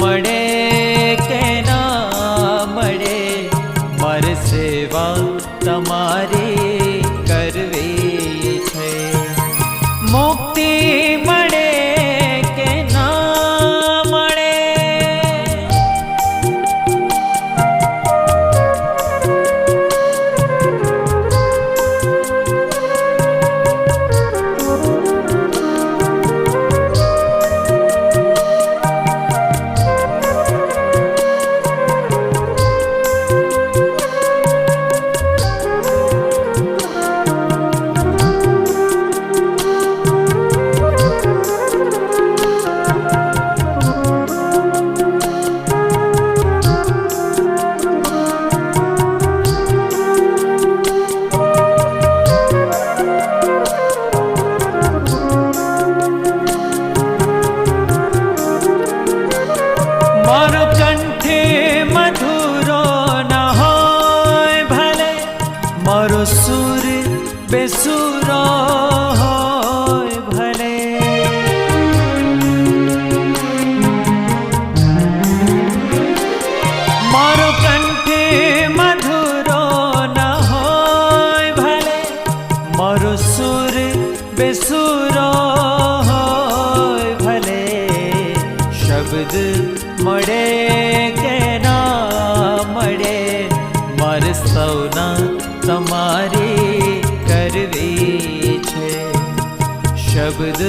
મળે કે ના મળે, મારે સેવા તમારી કરવી છે. મુક્તિ મળે કે ના મળે, મારો કંઠે મધુરો ન હોય ભલે, મારો સુર બેસુરો હોય ભલે. મારો કંઠે મધુરો ન હોય ભલે, મારો સુર બેસુરો હોય ભલે. શબ્દ મળે કે ના મળે, મારે સૌના તમારી કરવી છે. શબ્દ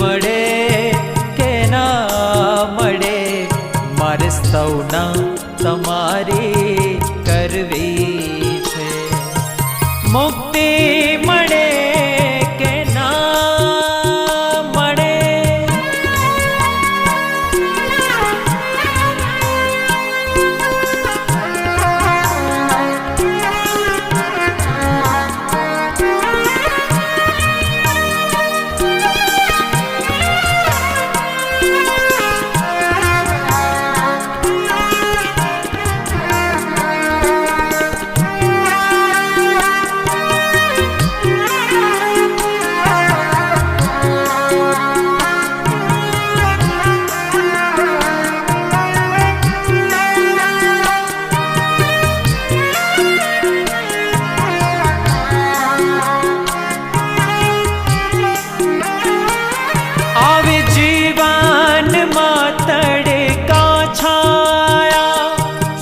મળે કે ના મળે, મારે સૌના તમારી કરવી છે. મુક્તિ મળે કે ના મળે,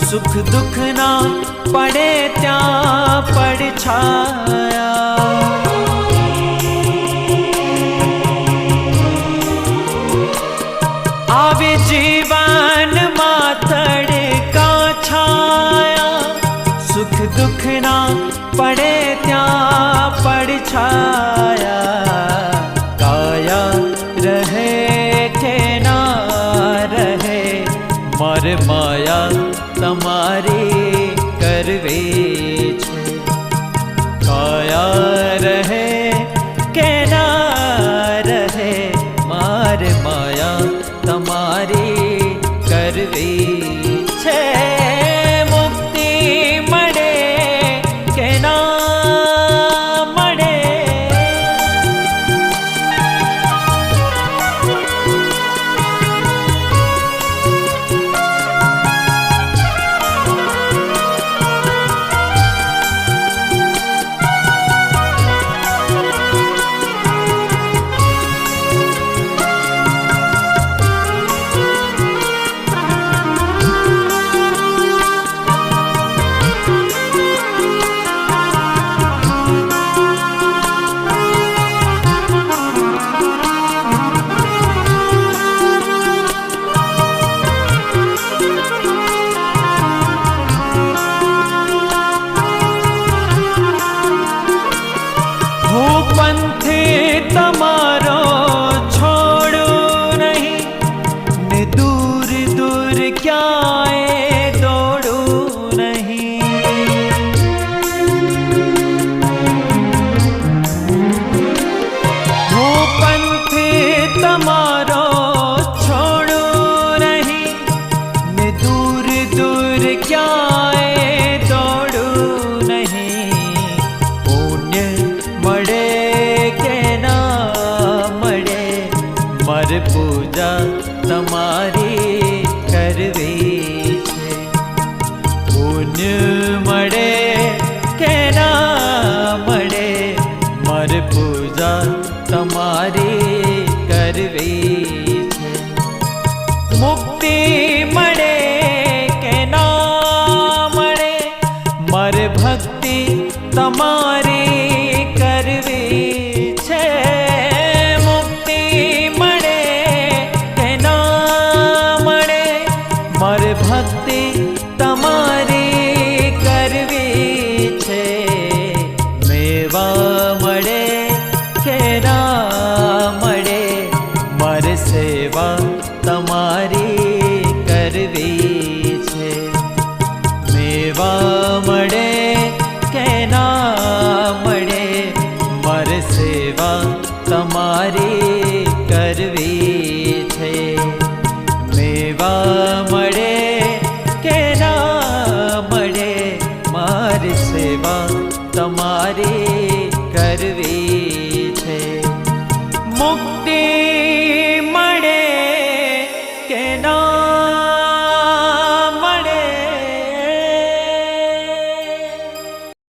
સુખ દુઃખ ના પડે ત્યાં પડછાયા. આવે જીવનમાં તડકા છાયા, સુખ દુઃખ ના પડે ત્યાં પડછાયા. કાયા રહે કે ના રહે, મારે માયા તમારી કરવી છે. કાયા રહે કે ના રહે, મારે માયા તમારી કરવી છે. મુક્તિ મળે કે ના મળે, पंथे तमारो छोड़ो नहीं ने, दूर दूर क्याए दौड़ो नहीं. वो पंथे तमारो छोड़ो नहीं ने, दूर दूर क्याए दौड़ो नहीं. पुण्य મળે કે ના મળે, મારે પૂજા તમારી राम